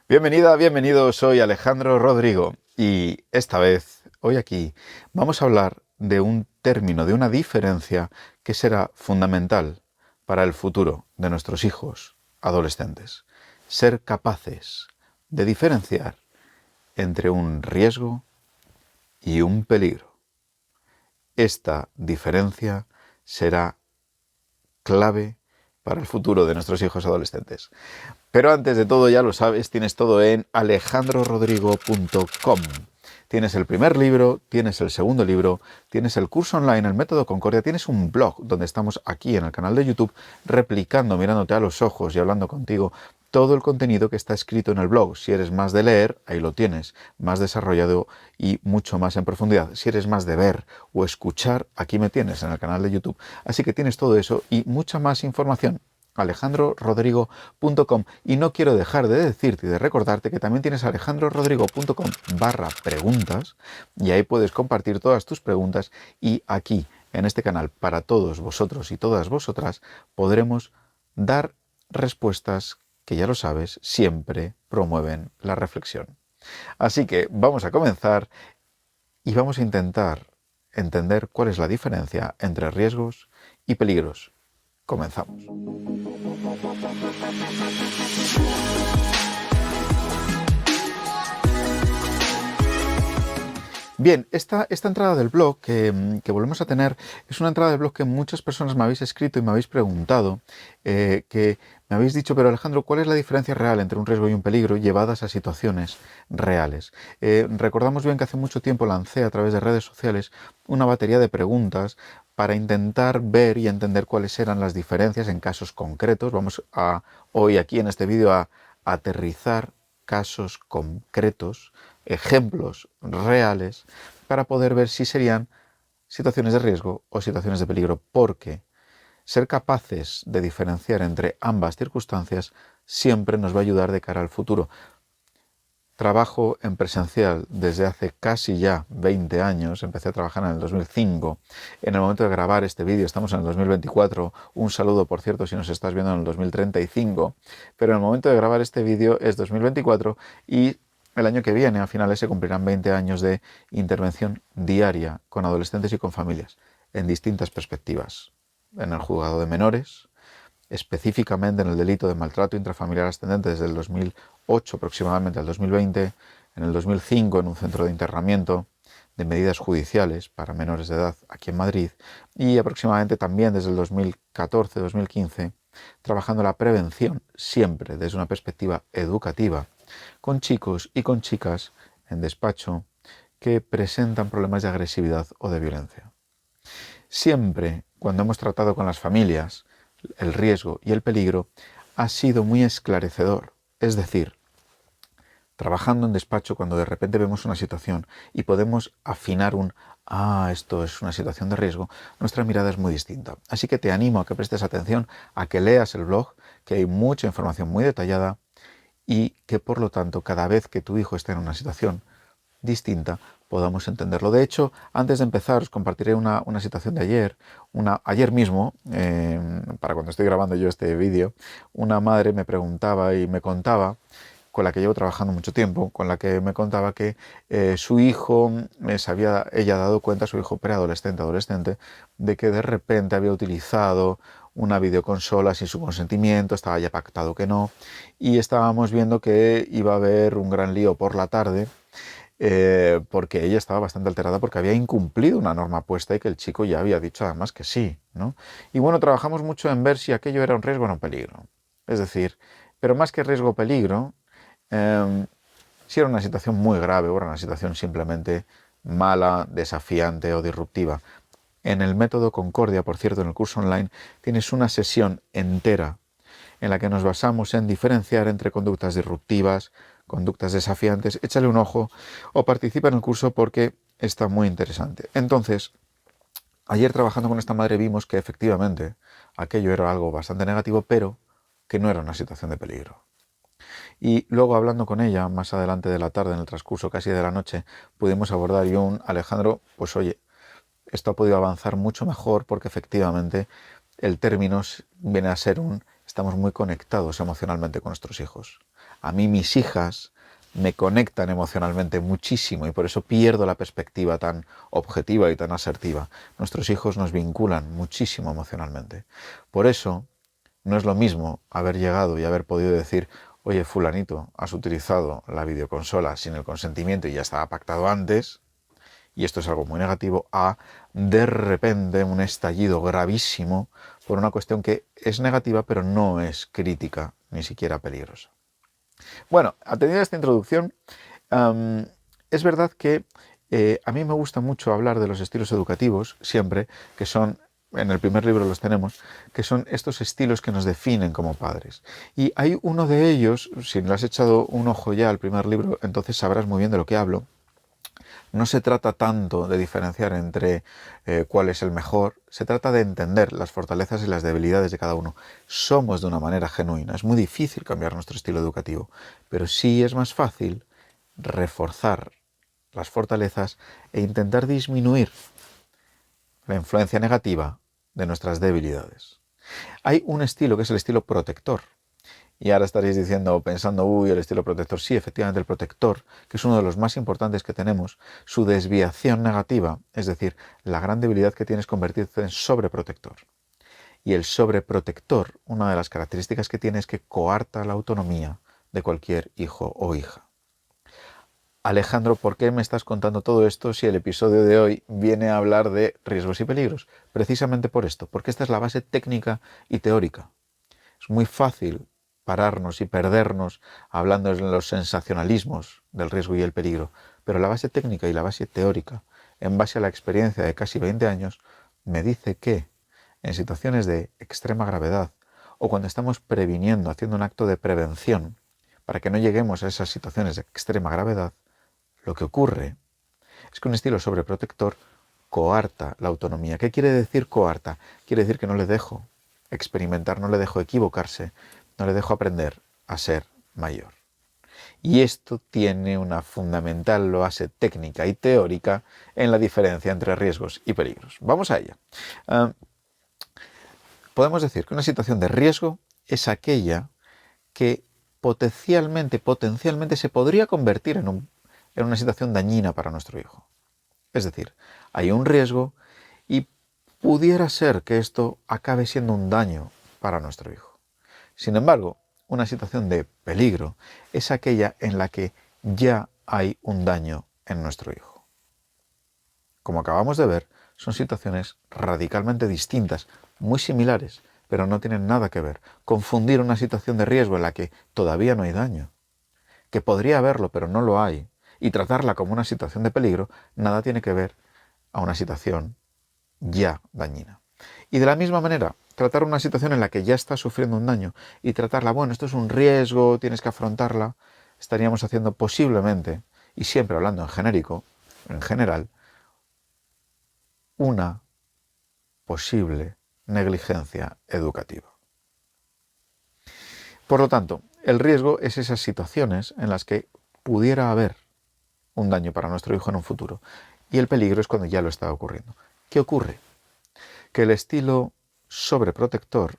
Bienvenida, bienvenido, soy Alejandro Rodrigo y esta vez, hoy aquí, vamos a hablar de un término, de una diferencia que será fundamental para el futuro de nuestros hijos adolescentes. Ser capaces de diferenciar entre un riesgo y un peligro. Esta diferencia será clave para el futuro de nuestros hijos adolescentes. Pero antes de todo, ya lo sabes, tienes todo en alejandrorodrigo.com. Tienes el primer libro, tienes el segundo libro, tienes el curso online, el método Concordia, tienes un blog donde estamos aquí en el canal de YouTube replicando, mirándote a los ojos y hablando contigo todo el contenido que está escrito en el blog. Si eres más de leer, ahí lo tienes, más desarrollado y mucho más en profundidad. Si eres más de ver o escuchar, aquí me tienes en el canal de YouTube. Así que tienes todo eso y mucha más información. alejandrorodrigo.com. Y no quiero dejar de decirte y de recordarte que también tienes alejandrorodrigo.com/preguntas y ahí puedes compartir todas tus preguntas y aquí en este canal para todos vosotros y todas vosotras podremos dar respuestas que, ya lo sabes, siempre promueven la reflexión. Así que vamos a comenzar y vamos a intentar entender cuál es la diferencia entre riesgos y peligros. Comenzamos. Bien, esta entrada del blog que volvemos a tener es una entrada del blog que muchas personas me habéis escrito y me habéis preguntado, que me habéis dicho, pero Alejandro, ¿cuál es la diferencia real entre un riesgo y un peligro llevadas a situaciones reales? Recordamos bien que hace mucho tiempo lancé a través de redes sociales una batería de preguntas para intentar ver y entender cuáles eran las diferencias en casos concretos. Vamos a hoy aquí en este vídeo a aterrizar casos concretos, ejemplos reales, para poder ver si serían situaciones de riesgo o situaciones de peligro, porque ser capaces de diferenciar entre ambas circunstancias siempre nos va a ayudar de cara al futuro. Trabajo en presencial desde hace casi ya 20 años, empecé a trabajar en el 2005. En el momento de grabar este vídeo estamos en el 2024, un saludo por cierto si nos estás viendo en el 2035, pero en el momento de grabar este vídeo es 2024 y el año que viene, a finales, se cumplirán 20 años de intervención diaria con adolescentes y con familias, en distintas perspectivas. En el juzgado de menores, específicamente en el delito de maltrato intrafamiliar ascendente desde el 2008 aproximadamente al 2020, en el 2005 en un centro de internamiento de medidas judiciales para menores de edad aquí en Madrid y aproximadamente también desde el 2014-2015 trabajando la prevención siempre desde una perspectiva educativa con chicos y con chicas en despacho que presentan problemas de agresividad o de violencia. Siempre, cuando hemos tratado con las familias, el riesgo y el peligro ha sido muy esclarecedor. Es decir, trabajando en despacho cuando de repente vemos una situación y podemos afinar esto es una situación de riesgo, nuestra mirada es muy distinta. Así que te animo a que prestes atención, a que leas el blog, que hay mucha información muy detallada y que por lo tanto cada vez que tu hijo esté en una situación distinta podamos entenderlo. De hecho, antes de empezar os compartiré una situación de ayer, ayer mismo, para cuando estoy grabando yo este vídeo, una madre me preguntaba y me contaba, con la que llevo trabajando mucho tiempo, con la que me contaba que su hijo, se había ella dado cuenta, su hijo adolescente, de que de repente había utilizado una videoconsola sin su consentimiento, estaba ya pactado que no, y estábamos viendo que iba a haber un gran lío por la tarde, porque ella estaba bastante alterada porque había incumplido una norma puesta y que el chico ya había dicho además que sí, ¿no? Y bueno, trabajamos mucho en ver si aquello era un riesgo o no un peligro. Es decir, pero más que riesgo o peligro, si era una situación muy grave o era una situación simplemente mala, desafiante o disruptiva. En el método Concordia, por cierto, en el curso online, tienes una sesión entera en la que nos basamos en diferenciar entre conductas disruptivas, conductas desafiantes. Échale un ojo o participa en el curso porque está muy interesante. Entonces, ayer trabajando con esta madre vimos que efectivamente aquello era algo bastante negativo, pero que no era una situación de peligro. Y luego hablando con ella, más adelante de la tarde, en el transcurso casi de la noche, pudimos abordar Alejandro, pues oye, esto ha podido avanzar mucho mejor porque efectivamente el término viene a ser estamos muy conectados emocionalmente con nuestros hijos. A mí mis hijas me conectan emocionalmente muchísimo y por eso pierdo la perspectiva tan objetiva y tan asertiva. Nuestros hijos nos vinculan muchísimo emocionalmente. Por eso no es lo mismo haber llegado y haber podido decir: oye, fulanito, has utilizado la videoconsola sin el consentimiento y ya estaba pactado antes, y esto es algo muy negativo, a de repente un estallido gravísimo por una cuestión que es negativa pero no es crítica ni siquiera peligrosa. Bueno, atendiendo a esta introducción, es verdad que a mí me gusta mucho hablar de los estilos educativos, siempre, que son, en el primer libro los tenemos, que son estos estilos que nos definen como padres. Y hay uno de ellos, si le has echado un ojo ya al primer libro, entonces sabrás muy bien de lo que hablo. No se trata tanto de diferenciar entre cuál es el mejor, se trata de entender las fortalezas y las debilidades de cada uno. Somos de una manera genuina, es muy difícil cambiar nuestro estilo educativo, pero sí es más fácil reforzar las fortalezas e intentar disminuir la influencia negativa de nuestras debilidades. Hay un estilo que es el estilo protector. Y ahora estaréis diciendo, pensando, uy, el estilo protector. Sí, efectivamente, el protector, que es uno de los más importantes que tenemos, su desviación negativa, es decir, la gran debilidad que tiene es convertirse en sobreprotector. Y el sobreprotector, una de las características que tiene es que coarta la autonomía de cualquier hijo o hija. Alejandro, ¿por qué me estás contando todo esto si el episodio de hoy viene a hablar de riesgos y peligros? Precisamente por esto, porque esta es la base técnica y teórica. Es muy fácil pararnos y perdernos hablando de los sensacionalismos del riesgo y el peligro, pero la base técnica y la base teórica, en base a la experiencia de casi 20 años, me dice que en situaciones de extrema gravedad o cuando estamos previniendo, haciendo un acto de prevención para que no lleguemos a esas situaciones de extrema gravedad, lo que ocurre es que un estilo sobreprotector coarta la autonomía. ¿Qué quiere decir coarta? Quiere decir que no le dejo experimentar, no le dejo equivocarse, no le dejo aprender a ser mayor. Y esto tiene una fundamental base técnica y teórica en la diferencia entre riesgos y peligros. Vamos a ella. Podemos decir que una situación de riesgo es aquella que potencialmente se podría convertir en una situación dañina para nuestro hijo. Es decir, hay un riesgo y pudiera ser que esto acabe siendo un daño para nuestro hijo. Sin embargo, una situación de peligro es aquella en la que ya hay un daño en nuestro hijo. Como acabamos de ver, son situaciones radicalmente distintas, muy similares, pero no tienen nada que ver. Confundir una situación de riesgo en la que todavía no hay daño, que podría haberlo pero no lo hay, y tratarla como una situación de peligro, nada tiene que ver a una situación ya dañina. Y de la misma manera, tratar una situación en la que ya estás sufriendo un daño y tratarla, bueno, esto es un riesgo, tienes que afrontarla, estaríamos haciendo posiblemente, y siempre hablando en genérico, en general, una posible negligencia educativa. Por lo tanto, el riesgo es esas situaciones en las que pudiera haber un daño para nuestro hijo en un futuro. Y el peligro es cuando ya lo está ocurriendo. ¿Qué ocurre? Que el estilo sobreprotector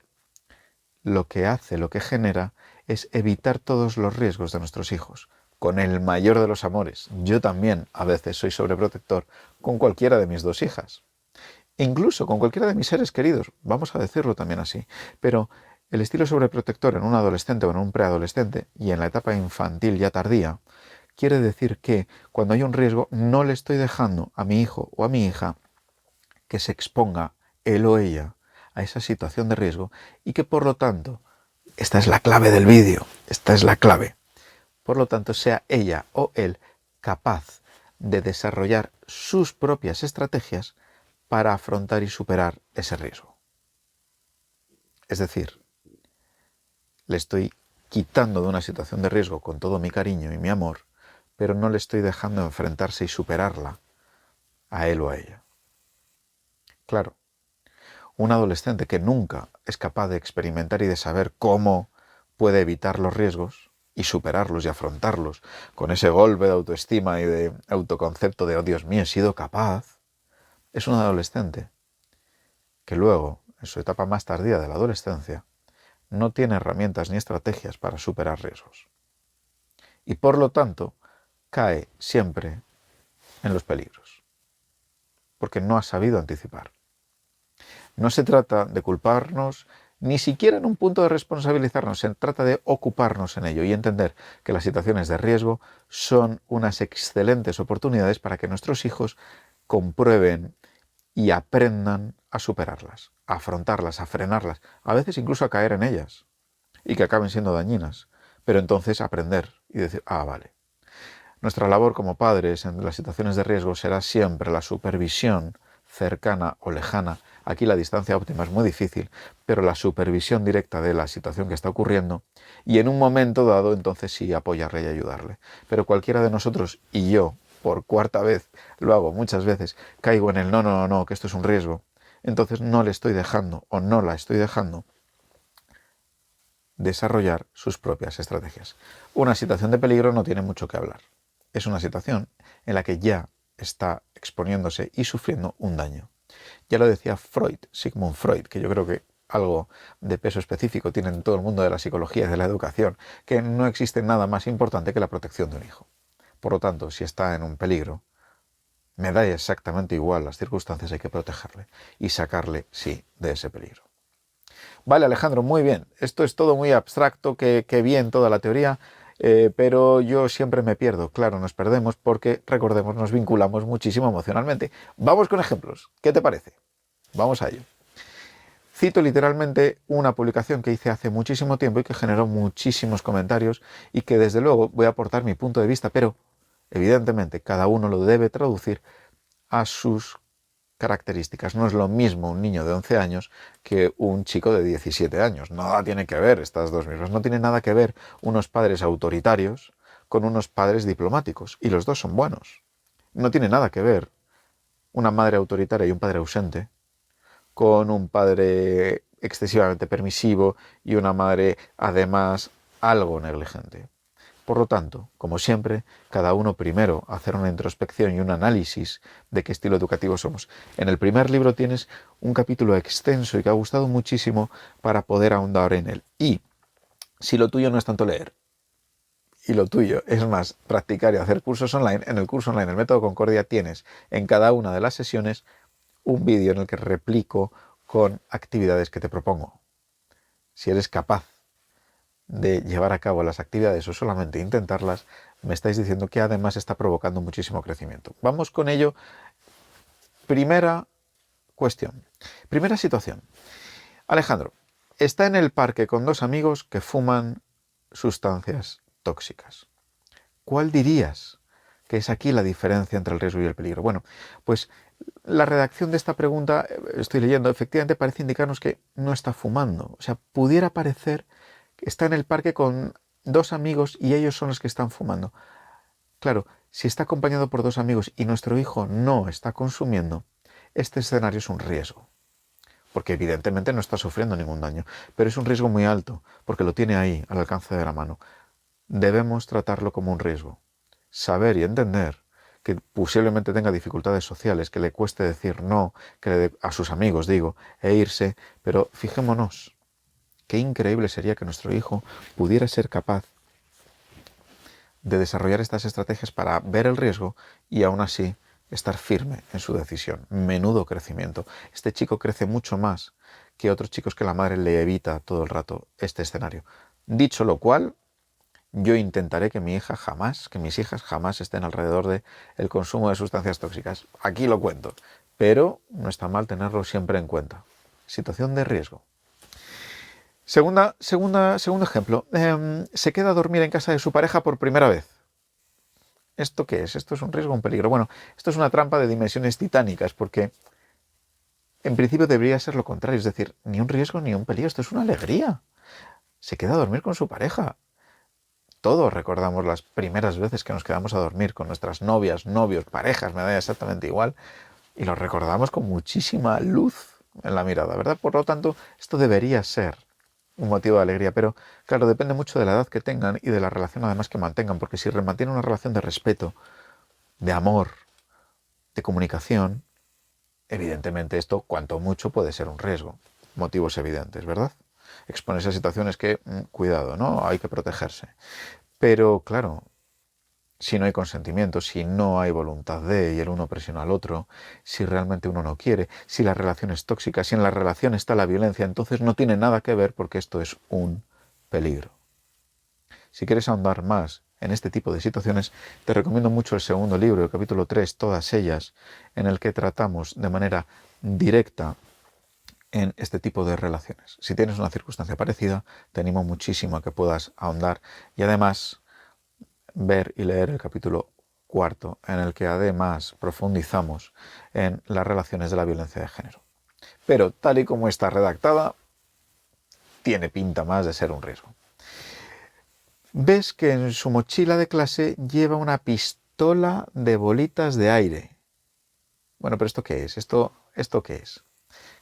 lo que hace, lo que genera, es evitar todos los riesgos de nuestros hijos, con el mayor de los amores. Yo también a veces soy sobreprotector con cualquiera de mis dos hijas. Incluso con cualquiera de mis seres queridos, vamos a decirlo también así. Pero el estilo sobreprotector en un adolescente o en un preadolescente y en la etapa infantil ya tardía, quiere decir que cuando hay un riesgo no le estoy dejando a mi hijo o a mi hija que se exponga él o ella a esa situación de riesgo y que por lo tanto, esta es la clave del vídeo, esta es la clave, por lo tanto sea ella o él capaz de desarrollar sus propias estrategias para afrontar y superar ese riesgo. Es decir, le estoy quitando de una situación de riesgo con todo mi cariño y mi amor, pero no le estoy dejando enfrentarse y superarla a él o a ella. Claro, un adolescente que nunca es capaz de experimentar y de saber cómo puede evitar los riesgos y superarlos y afrontarlos con ese golpe de autoestima y de autoconcepto de, oh Dios mío, he sido capaz, es un adolescente que luego, en su etapa más tardía de la adolescencia, no tiene herramientas ni estrategias para superar riesgos. Y por lo tanto, cae siempre en los peligros, porque no ha sabido anticipar. No se trata de culparnos, ni siquiera en un punto de responsabilizarnos, se trata de ocuparnos en ello y entender que las situaciones de riesgo son unas excelentes oportunidades para que nuestros hijos comprueben y aprendan a superarlas, a afrontarlas, a frenarlas, a veces incluso a caer en ellas y que acaben siendo dañinas, pero entonces aprender y decir, vale. Nuestra labor como padres en las situaciones de riesgo será siempre la supervisión cercana o lejana. Aquí la distancia óptima es muy difícil, pero la supervisión directa de la situación que está ocurriendo y en un momento dado entonces sí apoyarle y ayudarle. Pero cualquiera de nosotros, y yo por cuarta vez lo hago muchas veces, caigo en el no, que esto es un riesgo, entonces no le estoy dejando o no la estoy dejando desarrollar sus propias estrategias. Una situación de peligro no tiene mucho que hablar. Es una situación en la que ya está exponiéndose y sufriendo un daño. Ya lo decía Freud, Sigmund Freud, que yo creo que algo de peso específico tiene en todo el mundo de la psicología y de la educación, que no existe nada más importante que la protección de un hijo. Por lo tanto, si está en un peligro, me da exactamente igual las circunstancias, hay que protegerle y sacarle, sí, de ese peligro. Vale, Alejandro, muy bien. Esto es todo muy abstracto, que bien toda la teoría, pero yo siempre me pierdo. Claro, nos perdemos porque, recordemos, nos vinculamos muchísimo emocionalmente. Vamos con ejemplos. ¿Qué te parece? Vamos a ello. Cito literalmente una publicación que hice hace muchísimo tiempo y que generó muchísimos comentarios y que desde luego voy a aportar mi punto de vista, pero evidentemente cada uno lo debe traducir a sus características. No es lo mismo un niño de 11 años que un chico de 17 años. Nada tiene que ver estas dos mismas. No tiene nada que ver unos padres autoritarios con unos padres diplomáticos. Y los dos son buenos. No tiene nada que ver una madre autoritaria y un padre ausente con un padre excesivamente permisivo y una madre además algo negligente. Por lo tanto, como siempre, cada uno primero hacer una introspección y un análisis de qué estilo educativo somos. En el primer libro tienes un capítulo extenso y que ha gustado muchísimo para poder ahondar en él. Y si lo tuyo no es tanto leer, y lo tuyo es más practicar y hacer cursos online, en el curso online, el método Concordia, tienes en cada una de las sesiones un vídeo en el que replico con actividades que te propongo. Si eres capaz de llevar a cabo las actividades o solamente intentarlas, me estáis diciendo que además está provocando muchísimo crecimiento. Vamos con ello. Primera cuestión. Primera situación. Alejandro está en el parque con dos amigos que fuman sustancias tóxicas. ¿Cuál dirías que es aquí la diferencia entre el riesgo y el peligro? Bueno, pues la redacción de esta pregunta, estoy leyendo, efectivamente parece indicarnos que no está fumando. O sea, pudiera parecer que está en el parque con dos amigos y ellos son los que están fumando. Claro, si está acompañado por dos amigos y nuestro hijo no está consumiendo, este escenario es un riesgo. Porque evidentemente no está sufriendo ningún daño, pero es un riesgo muy alto, porque lo tiene ahí, al alcance de la mano. Debemos tratarlo como un riesgo. Saber y entender que posiblemente tenga dificultades sociales, que le cueste decir no, a sus amigos digo, e irse, pero fijémonos, qué increíble sería que nuestro hijo pudiera ser capaz de desarrollar estas estrategias para ver el riesgo y aún así estar firme en su decisión. Menudo crecimiento. Este chico crece mucho más que otros chicos que la madre le evita todo el rato este escenario. Dicho lo cual, yo intentaré que mis hijas jamás estén alrededor del consumo de sustancias tóxicas. Aquí lo cuento, pero no está mal tenerlo siempre en cuenta. Situación de riesgo. Segundo ejemplo. Se queda a dormir en casa de su pareja por primera vez. ¿Esto qué es? ¿Esto es un riesgo o un peligro? Bueno, esto es una trampa de dimensiones titánicas, porque en principio debería ser lo contrario, es decir, ni un riesgo ni un peligro, esto es una alegría. Se queda a dormir con su pareja. Todos recordamos las primeras veces que nos quedamos a dormir con nuestras novias, novios, parejas, me da exactamente igual, y lo recordamos con muchísima luz en la mirada, ¿verdad? Por lo tanto, esto debería ser un motivo de alegría, pero claro, depende mucho de la edad que tengan y de la relación además que mantengan, porque si mantienen una relación de respeto, de amor, de comunicación, evidentemente esto cuanto mucho puede ser un riesgo. Motivos evidentes, ¿verdad? exponerse a situaciones que, cuidado, ¿no? Hay que protegerse. Pero claro, si no hay consentimiento, si no hay voluntad de y el uno presiona al otro, si realmente uno no quiere, si la relación es tóxica, si en la relación está la violencia, entonces no tiene nada que ver porque esto es un peligro. Si quieres ahondar más en este tipo de situaciones, te recomiendo mucho el segundo libro, el capítulo 3, Todas ellas, en el que tratamos de manera directa en este tipo de relaciones. Si tienes una circunstancia parecida, te animo muchísimo a que puedas ahondar y además ver y leer el capítulo 4, en el que además profundizamos en las relaciones de la violencia de género. Pero tal y como está redactada, tiene pinta más de ser un riesgo. Ves que en su mochila de clase lleva una pistola de bolitas de aire. Bueno, pero ¿esto qué es? ¿Esto qué es?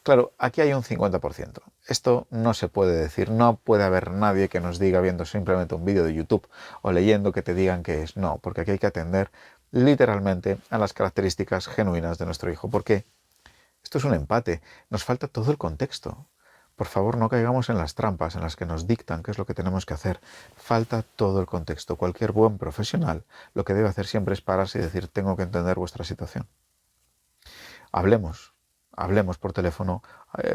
Claro, aquí hay un 50%. Esto no se puede decir, no puede haber nadie que nos diga viendo simplemente un vídeo de YouTube o leyendo que te digan qué es. No, porque aquí hay que atender literalmente a las características genuinas de nuestro hijo. Porque esto es un empate, nos falta todo el contexto. Por favor, no caigamos en las trampas en las que nos dictan qué es lo que tenemos que hacer. Falta todo el contexto. Cualquier buen profesional lo que debe hacer siempre es pararse y decir, tengo que entender vuestra situación. Hablemos por teléfono,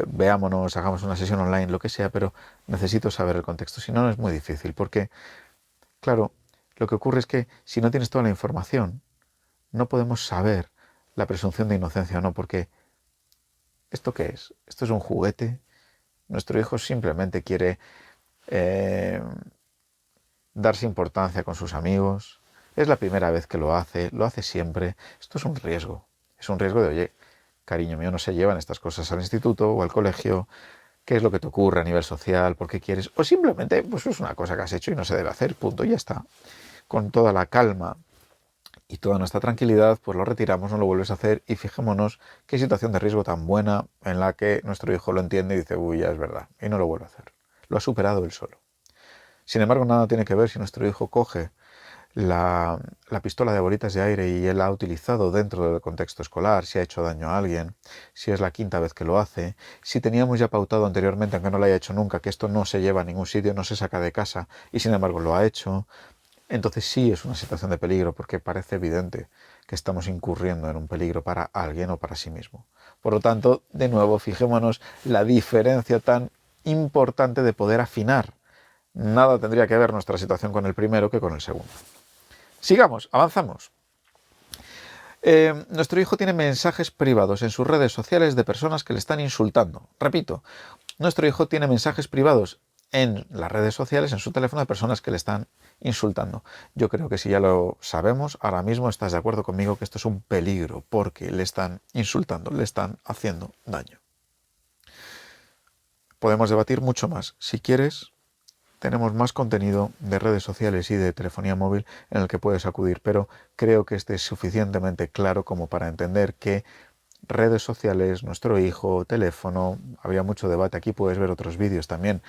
veámonos, hagamos una sesión online, lo que sea, pero necesito saber el contexto. Si no, es muy difícil, porque, claro, lo que ocurre es que si no tienes toda la información, no podemos saber la presunción de inocencia o no, porque ¿esto qué es? ¿Esto es un juguete? Nuestro hijo simplemente quiere darse importancia con sus amigos. Es la primera vez que lo hace siempre. Esto es un riesgo. Es un riesgo de, oye, cariño mío, no se llevan estas cosas al instituto o al colegio. ¿Qué es lo que te ocurre a nivel social? ¿Por qué quieres? O simplemente, pues es una cosa que has hecho y no se debe hacer, punto, y ya está. Con toda la calma y toda nuestra tranquilidad, pues lo retiramos, no lo vuelves a hacer y fijémonos qué situación de riesgo tan buena en la que nuestro hijo lo entiende y dice, uy, ya es verdad, y no lo vuelve a hacer. Lo ha superado él solo. Sin embargo, nada tiene que ver si nuestro hijo coge la pistola de bolitas de aire y él la ha utilizado dentro del contexto escolar, si ha hecho daño a alguien, si es la quinta vez que lo hace, si teníamos ya pautado anteriormente, aunque no lo haya hecho nunca, que esto no se lleva a ningún sitio, no se saca de casa y sin embargo lo ha hecho, entonces sí es una situación de peligro porque parece evidente que estamos incurriendo en un peligro para alguien o para sí mismo. Por lo tanto, de nuevo, fijémonos la diferencia tan importante de poder afinar. Nada tendría que ver nuestra situación con el primero que con el segundo. Sigamos, avanzamos. Nuestro hijo tiene mensajes privados en sus redes sociales de personas que le están insultando. Repito, nuestro hijo tiene mensajes privados en las redes sociales, en su teléfono, de personas que le están insultando. Yo creo que si ya lo sabemos, ahora mismo estás de acuerdo conmigo que esto es un peligro, porque le están insultando, le están haciendo daño. Podemos debatir mucho más. Si quieres, tenemos más contenido de redes sociales y de telefonía móvil en el que puedes acudir, pero creo que este es suficientemente claro como para entender que redes sociales, nuestro hijo, teléfono, había mucho debate, aquí puedes ver otros vídeos también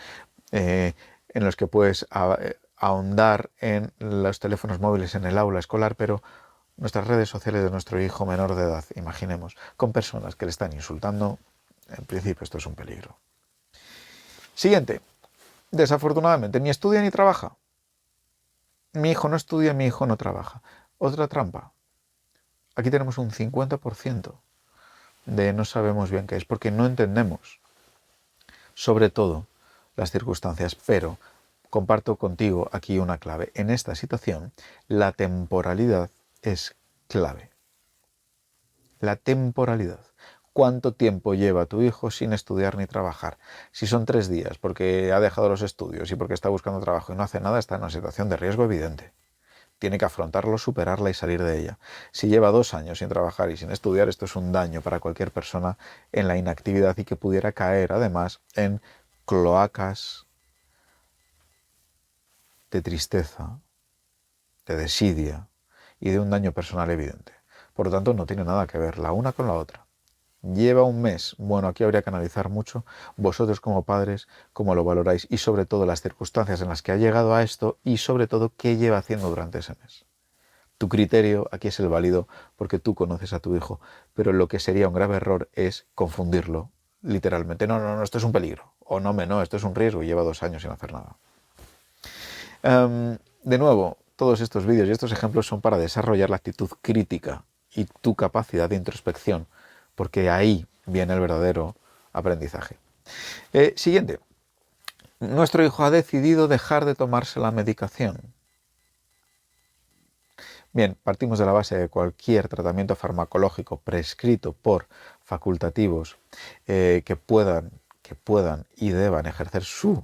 en los que puedes ahondar en los teléfonos móviles en el aula escolar, pero nuestras redes sociales de nuestro hijo menor de edad, imaginemos, con personas que le están insultando, en principio esto es un peligro. Siguiente. Desafortunadamente, ni estudia ni trabaja. Mi hijo no estudia, mi hijo no trabaja. Otra trampa. Aquí tenemos un 50% de no sabemos bien qué es, porque no entendemos, sobre todo, las circunstancias. Pero comparto contigo aquí una clave. En esta situación, la temporalidad es clave. La temporalidad. ¿Cuánto tiempo lleva tu hijo sin estudiar ni trabajar? Si son 3 días porque ha dejado los estudios y porque está buscando trabajo y no hace nada, está en una situación de riesgo evidente. Tiene que afrontarlo, superarla y salir de ella. Si lleva 2 años sin trabajar y sin estudiar, esto es un daño para cualquier persona en la inactividad y que pudiera caer además en cloacas de tristeza, de desidia y de un daño personal evidente. Por lo tanto, no tiene nada que ver la una con la otra. Lleva un mes. Bueno, aquí habría que analizar mucho vosotros como padres, cómo lo valoráis y sobre todo las circunstancias en las que ha llegado a esto y sobre todo qué lleva haciendo durante ese mes. Tu criterio aquí es el válido porque tú conoces a tu hijo, pero lo que sería un grave error es confundirlo literalmente. No, esto es un peligro. o no, esto es un riesgo y lleva 2 años sin hacer nada. De nuevo, todos estos vídeos y estos ejemplos son para desarrollar la actitud crítica y tu capacidad de introspección, porque ahí viene el verdadero aprendizaje. Siguiente. Nuestro hijo ha decidido dejar de tomarse la medicación. Bien, partimos de la base de cualquier tratamiento farmacológico prescrito por facultativos que puedan y deban ejercer su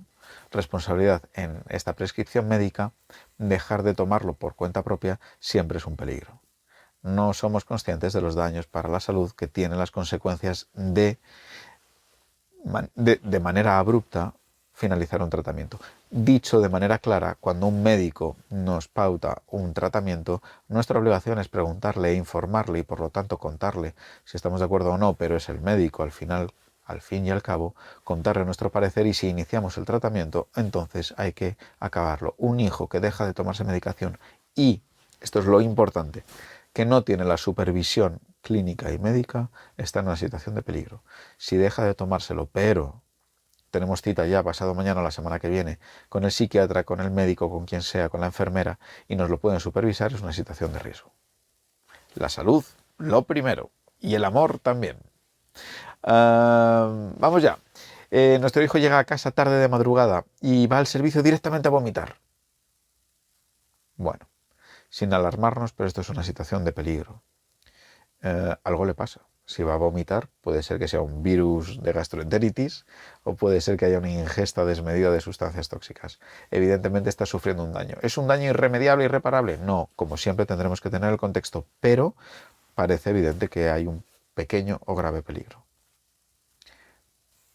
responsabilidad en esta prescripción médica, dejar de tomarlo por cuenta propia siempre es un peligro. No somos conscientes de los daños para la salud que tienen las consecuencias de manera abrupta finalizar un tratamiento. Dicho de manera clara, cuando un médico nos pauta un tratamiento, nuestra obligación es preguntarle e informarle y por lo tanto contarle si estamos de acuerdo o no, pero es el médico al fin y al cabo, contarle nuestro parecer, y si iniciamos el tratamiento, entonces hay que acabarlo. Un hijo que deja de tomarse medicación y, esto es lo importante, que no tiene la supervisión clínica y médica, está en una situación de peligro. Si deja de tomárselo, pero tenemos cita ya pasado mañana, la semana que viene, con el psiquiatra, con el médico, con quien sea, con la enfermera, y nos lo pueden supervisar, es una situación de riesgo. La salud, lo primero, y el amor también. Vamos ya. Nuestro hijo llega a casa tarde de madrugada y va al servicio directamente a vomitar. Bueno, sin alarmarnos, pero esto es una situación de peligro. Algo le pasa. Si va a vomitar, puede ser que sea un virus de gastroenteritis o puede ser que haya una ingesta desmedida de sustancias tóxicas. Evidentemente está sufriendo un daño. ¿Es un daño irremediable, irreparable? No, como siempre tendremos que tener el contexto, pero parece evidente que hay un pequeño o grave peligro.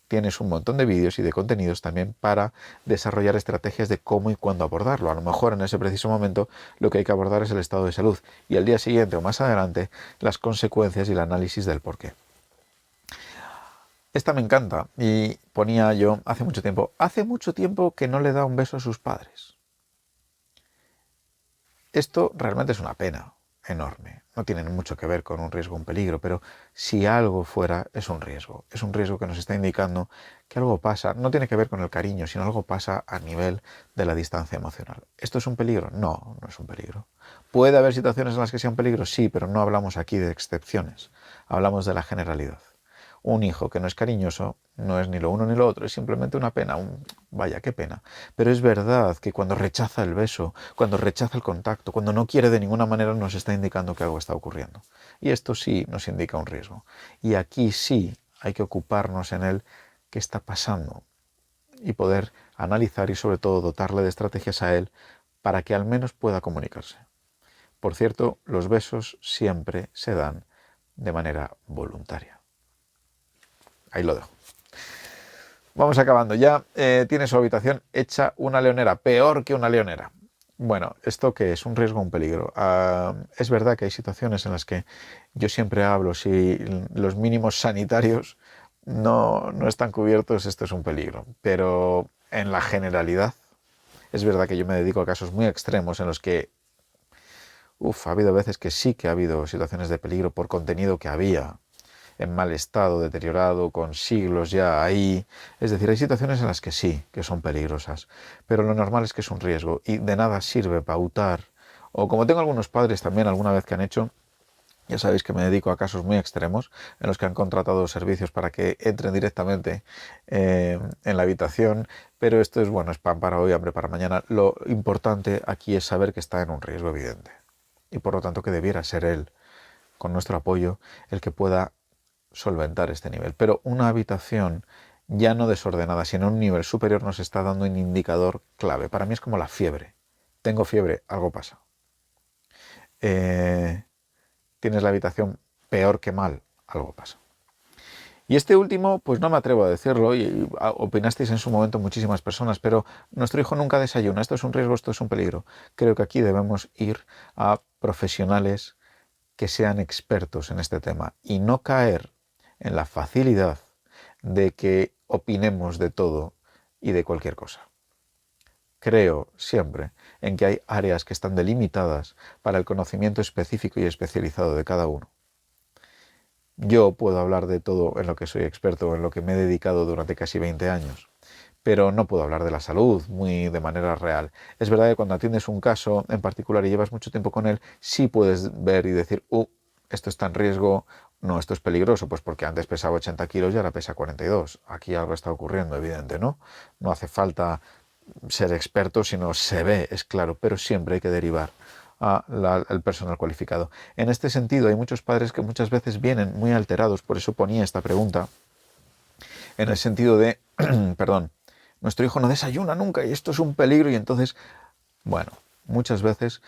Tienes un montón de vídeos y de contenidos también para desarrollar estrategias de cómo y cuándo abordarlo. A lo mejor en ese preciso momento lo que hay que abordar es el estado de salud y al día siguiente o más adelante las consecuencias y el análisis del porqué. Esta me encanta y ponía yo hace mucho tiempo que no le da un beso a sus padres. Esto realmente es una pena enorme. No tiene mucho que ver con un riesgo o un peligro, pero si algo fuera, es un riesgo. Es un riesgo que nos está indicando que algo pasa. No tiene que ver con el cariño, sino algo pasa a nivel de la distancia emocional. ¿Esto es un peligro? No, no es un peligro. ¿Puede haber situaciones en las que sea un peligro? Sí, pero no hablamos aquí de excepciones. Hablamos de la generalidad. Un hijo que no es cariñoso no es ni lo uno ni lo otro, es simplemente una pena, vaya, qué pena. Pero es verdad que cuando rechaza el beso, cuando rechaza el contacto, cuando no quiere de ninguna manera, nos está indicando que algo está ocurriendo. Y esto sí nos indica un riesgo. Y aquí sí hay que ocuparnos en el qué está pasando y poder analizar y sobre todo dotarle de estrategias a él para que al menos pueda comunicarse. Por cierto, los besos siempre se dan de manera voluntaria. Ahí lo dejo. Vamos acabando ya. Tiene su habitación hecha una leonera, peor que una leonera. Bueno, ¿esto qué es? ¿Un riesgo o un peligro? Es verdad que hay situaciones en las que yo siempre hablo, si los mínimos sanitarios no están cubiertos, esto es un peligro. Pero en la generalidad, es verdad que yo me dedico a casos muy extremos en los que ha habido veces que sí que ha habido situaciones de peligro por contenido que había en mal estado, deteriorado, con siglos ya ahí. Es decir, hay situaciones en las que sí, que son peligrosas, pero lo normal es que es un riesgo y de nada sirve pautar. O como tengo algunos padres también alguna vez que han hecho, ya sabéis que me dedico a casos muy extremos en los que han contratado servicios para que entren directamente en la habitación, pero esto es, bueno, es pan para hoy, hambre para mañana. Lo importante aquí es saber que está en un riesgo evidente y por lo tanto que debiera ser él, con nuestro apoyo, el que pueda solventar este nivel. Pero una habitación ya no desordenada, sino un nivel superior nos está dando un indicador clave. Para mí es como la fiebre. Tengo fiebre, algo pasa. Tienes la habitación peor que mal, algo pasa. Y este último, pues no me atrevo a decirlo, y opinasteis en su momento muchísimas personas, pero nuestro hijo nunca desayuna. Esto es un riesgo, esto es un peligro. Creo que aquí debemos ir a profesionales que sean expertos en este tema y no caer en la facilidad de que opinemos de todo y de cualquier cosa. Creo siempre en que hay áreas que están delimitadas para el conocimiento específico y especializado de cada uno. Yo puedo hablar de todo en lo que soy experto, en lo que me he dedicado durante casi 20 años, pero no puedo hablar de la salud muy de manera real. Es verdad que cuando atiendes un caso en particular y llevas mucho tiempo con él, sí puedes ver y decir, esto está en riesgo, no, esto es peligroso, pues porque antes pesaba 80 kilos y ahora pesa 42. Aquí algo está ocurriendo, evidente, ¿no? No hace falta ser experto, sino se ve, es claro, pero siempre hay que derivar al personal cualificado. En este sentido, hay muchos padres que muchas veces vienen muy alterados, por eso ponía esta pregunta, en el sentido de, perdón, nuestro hijo no desayuna nunca y esto es un peligro y entonces, bueno, muchas veces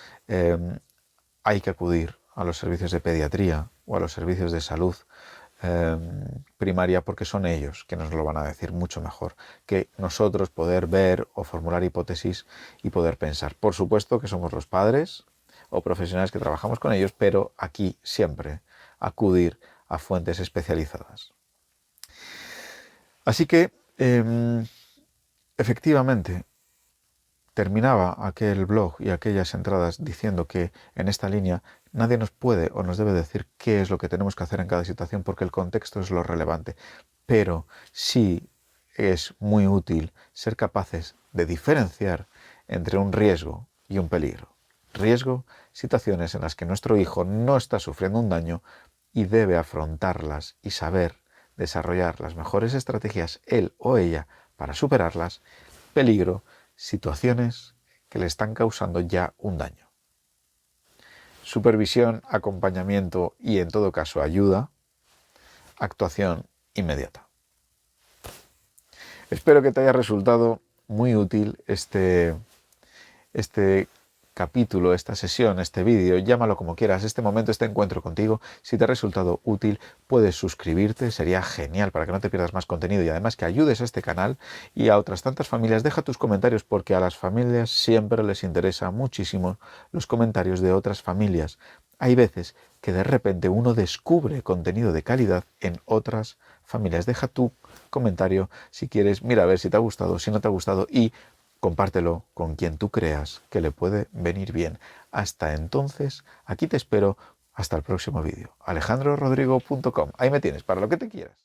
hay que acudir a los servicios de pediatría o a los servicios de salud primaria porque son ellos que nos lo van a decir mucho mejor que nosotros poder ver o formular hipótesis y poder pensar. Por supuesto que somos los padres o profesionales que trabajamos con ellos, pero aquí siempre acudir a fuentes especializadas. Así que, efectivamente, terminaba aquel blog y aquellas entradas diciendo que en esta línea nadie nos puede o nos debe decir qué es lo que tenemos que hacer en cada situación porque el contexto es lo relevante. Pero sí es muy útil ser capaces de diferenciar entre un riesgo y un peligro. Riesgo, situaciones en las que nuestro hijo no está sufriendo un daño y debe afrontarlas y saber desarrollar las mejores estrategias él o ella para superarlas. Peligro, situaciones que le están causando ya un daño. Supervisión, acompañamiento y en todo caso ayuda, actuación inmediata. Espero que te haya resultado muy útil este capítulo, esta sesión, este vídeo, llámalo como quieras, este momento, este encuentro contigo. Si te ha resultado útil, puedes suscribirte, sería genial para que no te pierdas más contenido y además que ayudes a este canal y a otras tantas familias. Deja tus comentarios porque a las familias siempre les interesa muchísimo los comentarios de otras familias. Hay veces que de repente uno descubre contenido de calidad en otras familias. Deja tu comentario si quieres, mira a ver si te ha gustado, si no te ha gustado y compártelo con quien tú creas que le puede venir bien. Hasta entonces, aquí te espero. Hasta el próximo vídeo. alejandrorodrigo.com. Ahí me tienes, para lo que te quieras.